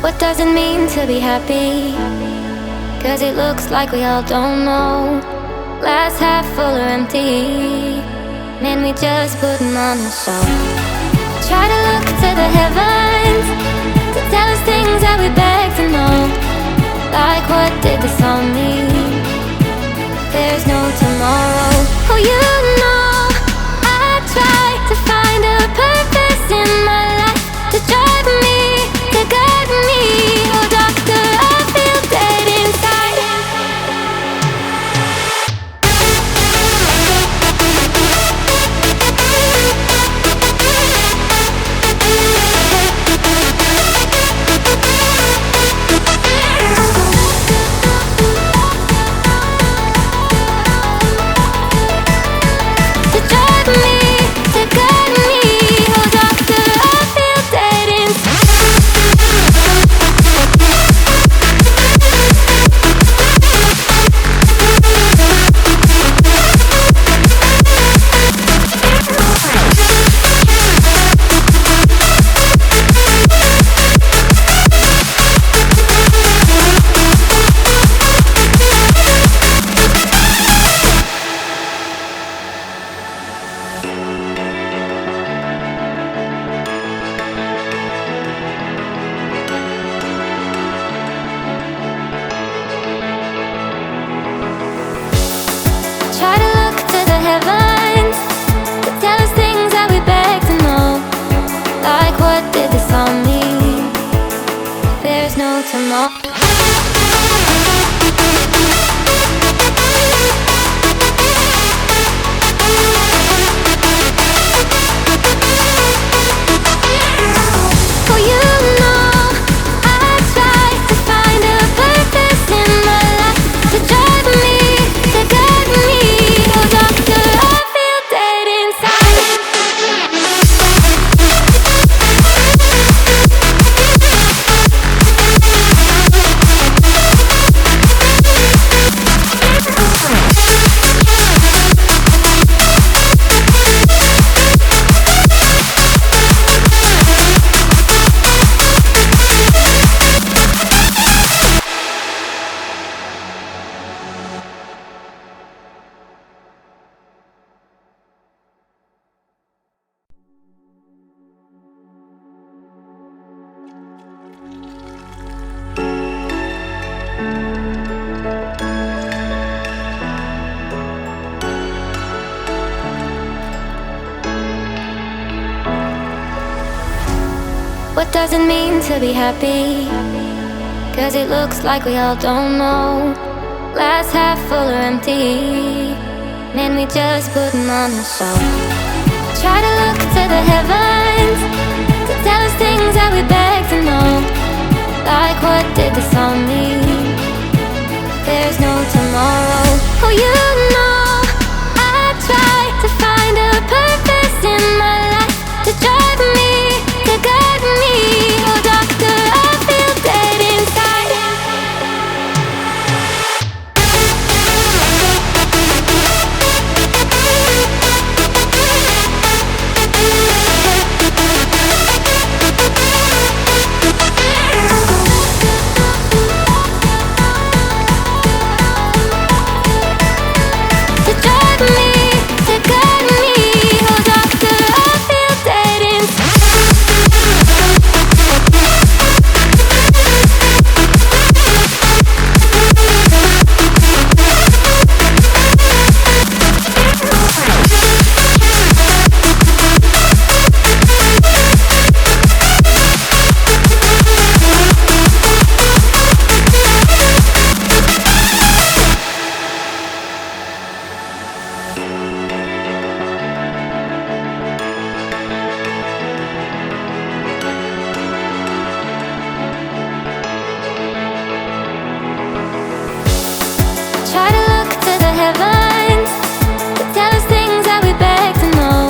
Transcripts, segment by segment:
What does it mean to be happy? 'Cause it looks like we all don't know. Glass half full or empty. Man, we just putting on a show. Try to look to the heavens to tell us things that we beg to know. Like what did this all mean? There's no tomorrow. Oh, you know I try to find a purpose in my life to drive me, to guide me. Oh, doctor, I feel dead inside. To drive me, to guide me. Oh, doctor, I feel dead inside. Try to look to the heavens to tell us things that we beg to know. Like what did this all mean? There's no tomorrow. Oh, you know I try to find a purpose in my life to drive me, to guide me. Oh, doctor, I feel dead inside. What does it mean to be happy? 'Cause it looks like we all don't know. Glass half full or empty. Man, we just putting on a show. Try to look to the heavens to tell us things that we beg to know. Like what did this all mean? There's no tomorrow. Oh, you know I try to find a purpose in my life to drive me, to guide me. Oh, doctor, I feel dead inside. To drive me, to guide me. Oh, doctor, I feel dead inside. Try to look to the heavens to tell us things that we beg to know.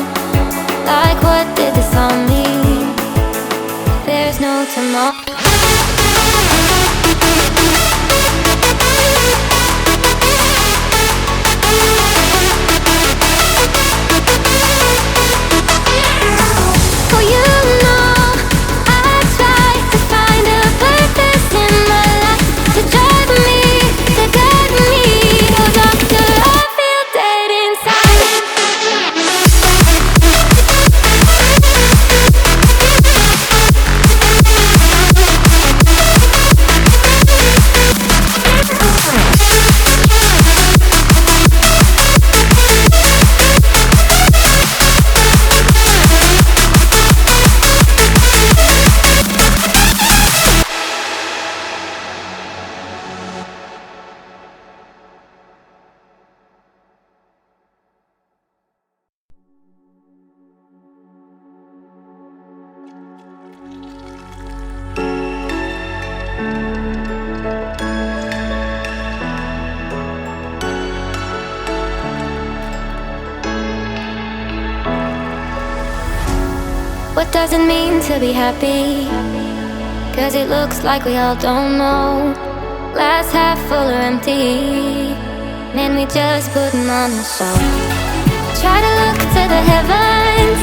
Like what did this all mean? There's no tomorrow. Oh, you know I try to find a purpose What does it mean to be happy? 'Cause it looks like we all don't know. Glass half full or empty. Man, we just putting on the show. Try to look to the heavens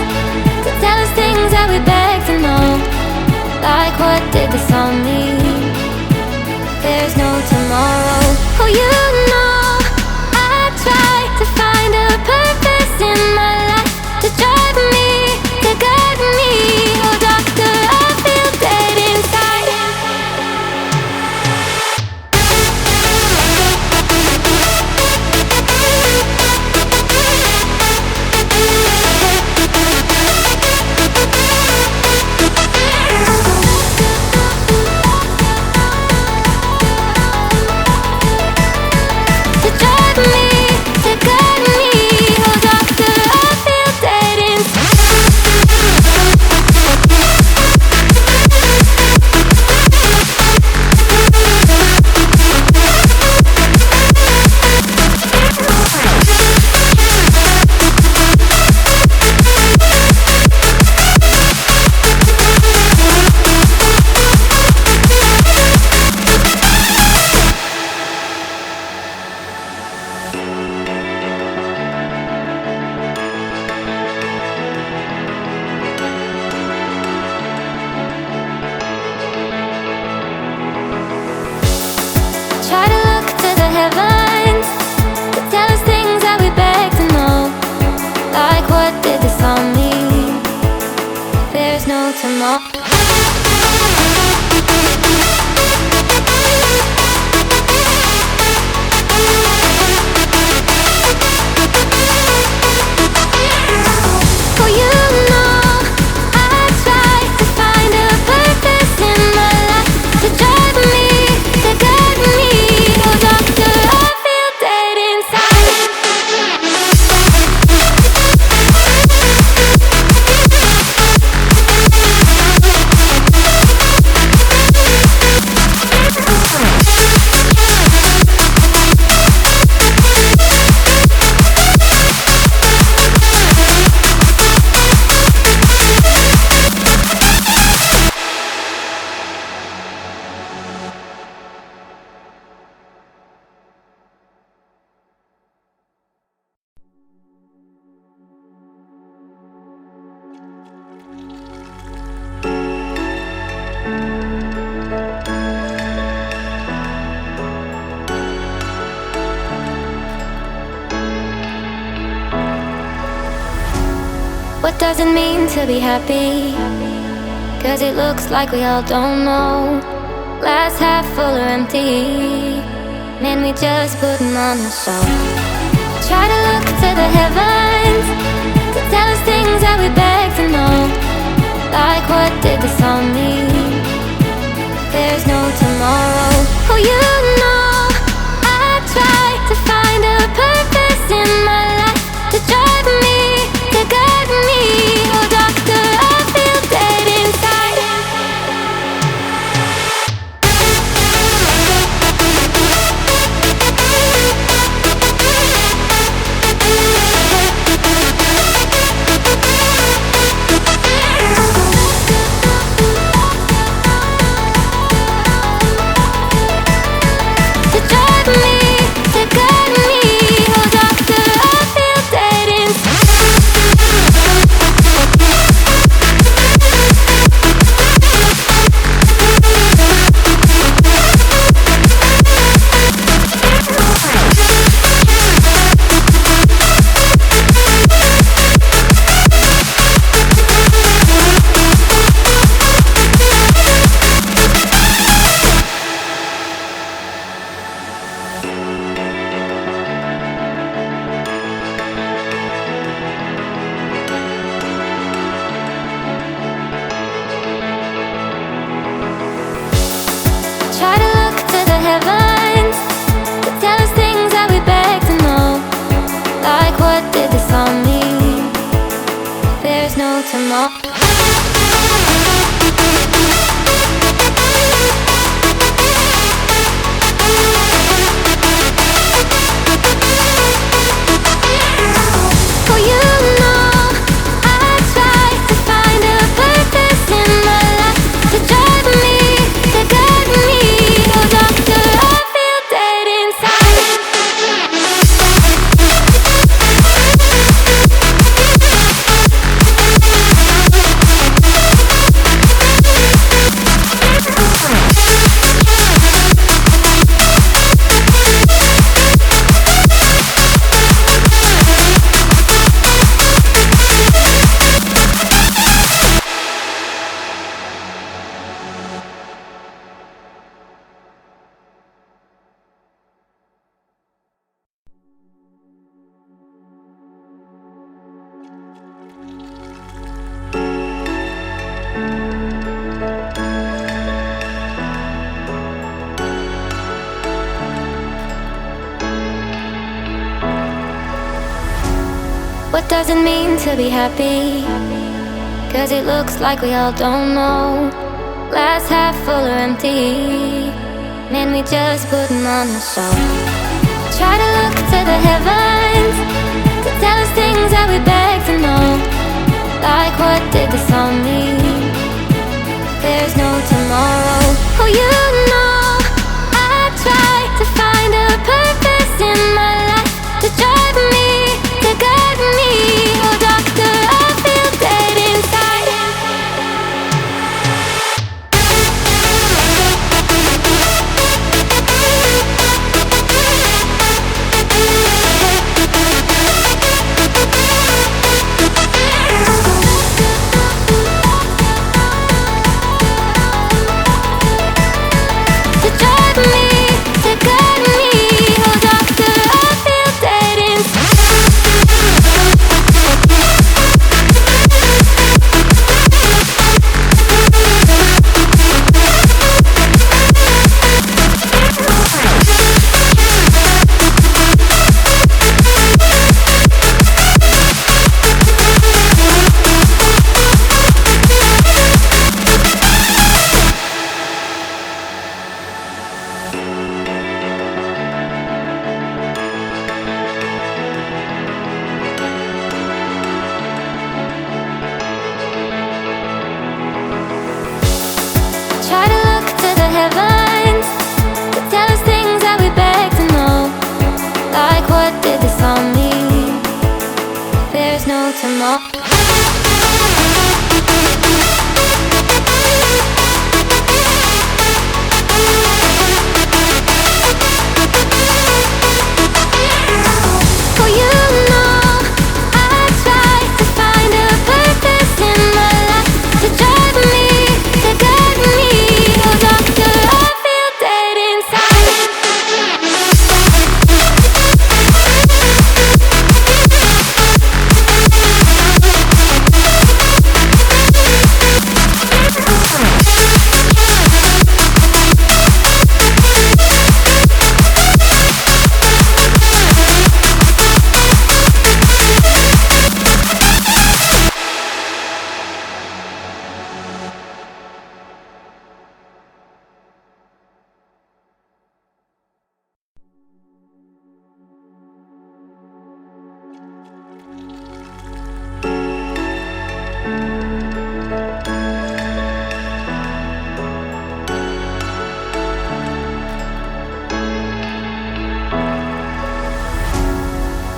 to tell us things that we beg to know. Like, what did this all mean? There's no tomorrow. Oh, you know I try to find a purpose in my life to drive me, to guide me. Oh, doctor, I feel dead inside. To drive me, to guide me. Oh, doctor, I feel dead inside. Try to look to the heavens to tell us things that we beg to know. Like, what did this all mean? There's no tomorrow. Oh, you know I try to find a purpose in my life to drive me, to guide me. Oh, doctor, I feel dead inside. What does it mean to be happy? 'Cause it looks like we all don't know. Glass half full or empty. Man, we just putting on the show. Try to look to the heavens to tell us things that we beg to know. Like, what did this all mean? There's no tomorrow. Oh, you know I try to find a purpose in my life to drive me, to guide me. Oh, doctor, I feel dead inside. What does it mean to be happy? 'Cause it looks like we all don't know. Glass half full or empty. Man, we just putting on a show. Try to look to the heavens to tell us things that we beg to know. Like, what did this all mean? There's no tomorrow. Oh, you know I try to find a purpose in my life to drive me, to guide me. Oh, doctor, I feel dead inside. To drive me, to guide me. Oh, doctor, I feel dead inside. Try to look to the heavens to tell us things that we beg to know. Like, what did this all mean? There's no tomorrow. Oh, you know I try to find a purpose in my life to drive me, to guide me. Oh, doctor, I feel dead inside.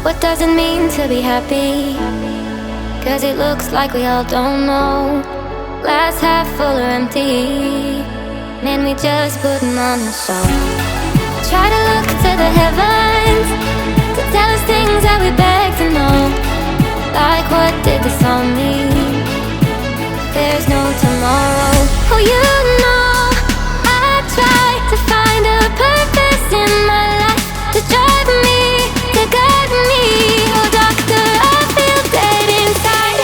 What does it mean to be happy? 'Cause it looks like we all don't know. Glass half full or empty. Man, we just putting on a show. Try to look to the heavens to tell us things that we beg to know. Like, what did this all mean? There's no tomorrow. Oh, you know I try to find a purpose in my life to drive me, to guide me. Oh, doctor, I feel dead inside.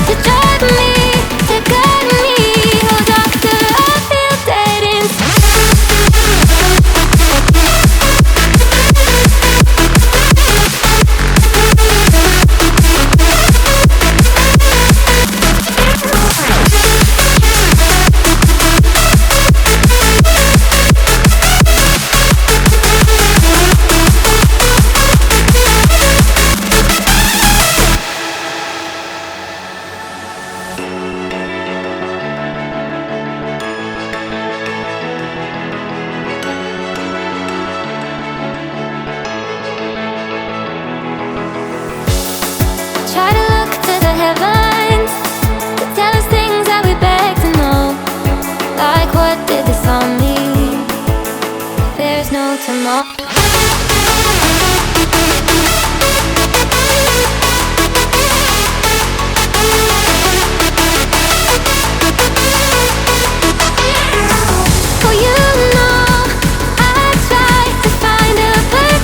To drive me, to guide me. Oh, doctor, I feel dead inside. Try to look to the heavens to tell us things that we beg to know. Like, what did this all mean? There's no tomorrow. Oh, you know I try to find a place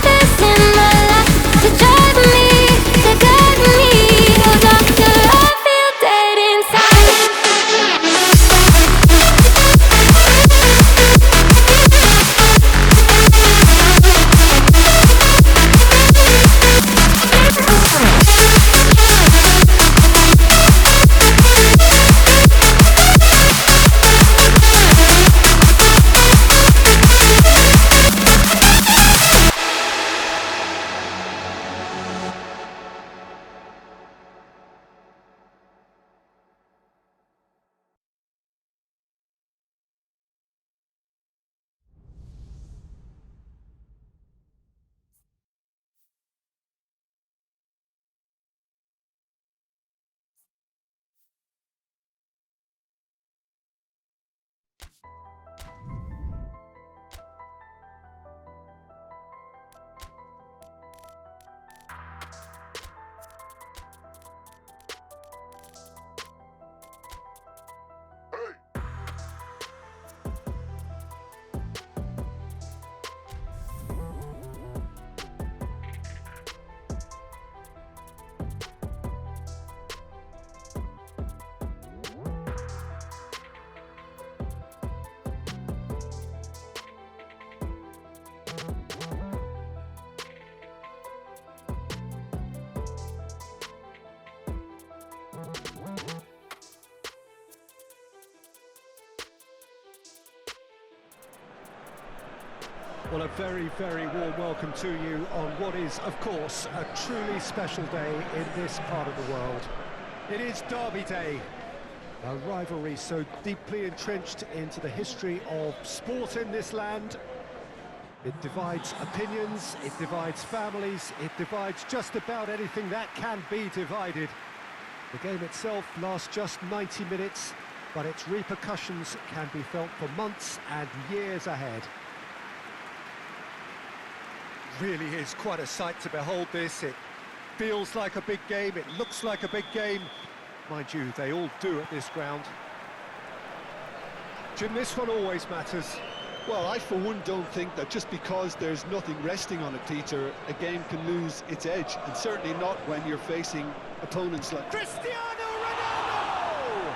Well, a very, very warm welcome to you on what is, of course, a truly special day in this part of the world. It is Derby Day, a rivalry so deeply entrenched into the history of sport in this land. It divides opinions, it divides families, it divides just about anything that can be divided. The game itself lasts just 90 minutes, but its repercussions can be felt for months and years ahead. Really is quite a sight to behold this. It feels like a big game, it looks like a big game. Mind you, they all do at this ground. Jim, this one always matters. Well, I for one don't think that just because there's nothing resting on it, Peter, a game can lose its edge, and certainly not when you're facing opponents like Cristiano Ronaldo!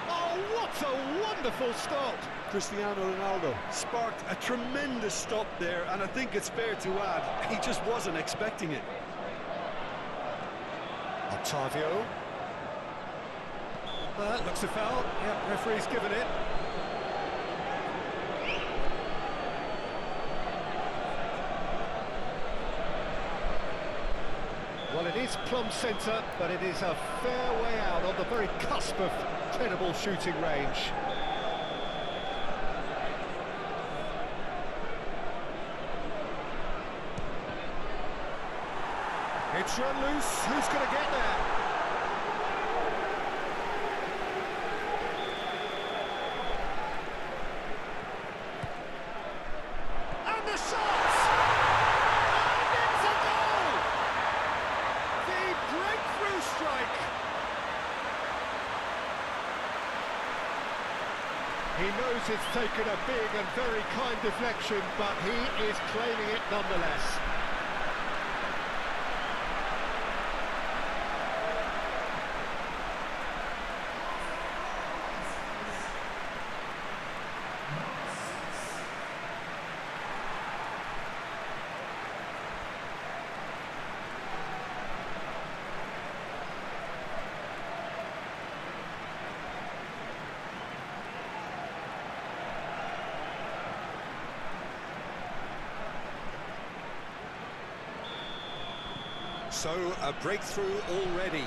Oh, what a wonderful stop! Cristiano Ronaldo sparked a tremendous stop there, and I think it's fair to add, he just wasn't expecting it. Octavio. That looks a foul. Yep, referee's given it. Well, it is plumb centre, but it is a fair way out on the very cusp of credible shooting range. It's run loose. Who's going to get there? And the shot! And it's a goal! The breakthrough strike! He knows it's taken a big and very kind deflection, but he is claiming it nonetheless. So, a breakthrough already.